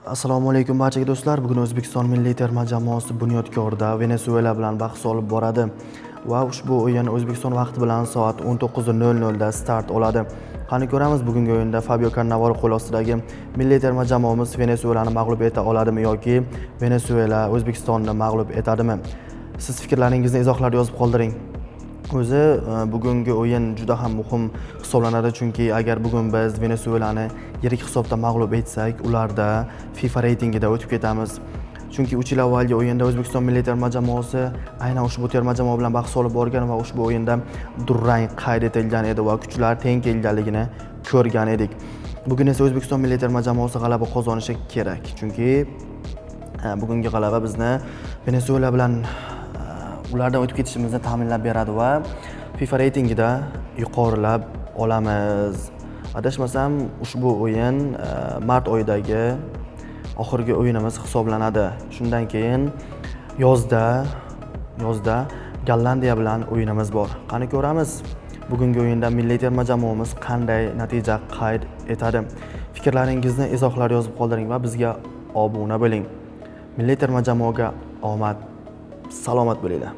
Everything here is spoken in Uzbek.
Assalomu alaykum barchaga do'stlar. Bugun O'zbekiston milliy terma jamoasi Bunyodkorda Venesuela bilan bahs olib boradi va ushbu o'yin O'zbekiston vaqti bilan soat 19:00 da start oladi. Qani ko'ramiz, bugungi o'yinda Fabio Cannavaro qo'l ostidagi milliy terma jamoamiz Venesuelani mag'lub eta oladimi yoki Venesuela O'zbekistonni mag'lub etadimi? Siz fikrlaringizni izohlarda yozib qoldiring. O'zi bugungi o'yin juda ham muhim hisoblanadi, chunki agar bugun biz Venesuelani yirik hisobda mag'lub etsak, ularda FIFA reytingida o'tib ketamiz. Chunki 3 yil avvalgi o'yinda O'zbekiston milliy terma jamoasi aynan ushbu terma jamoa bilan bahs olib borgan va ushbu o'yinda durang qayd etilgan edi va kuchlar teng kelganligini ko'rgan edik. Bugun esa O'zbekiston milliy terma jamoasi g'alaba qozonishi kerak, chunki bugungi g'alaba bizni Venesuela bilan ulardan o'tib ketishimizni ta'minlab beradi va FIFA reytingida yuqorilab olamiz. Adashmasam, ushbu o'yin mart oyidagi oxirgi o'yinimiz hisoblanadi. Shundan keyin yozda Gollandiya bilan o'yinimiz bor. Qani ko'ramiz, bugungi o'yinda milliy terma jamoamiz qanday natija qayd etadi. Fikrlaringizni izohlar yozib qoldiring va bizga obuna bo'ling. Milliy terma jamoaga omad, salomat bo'linglar.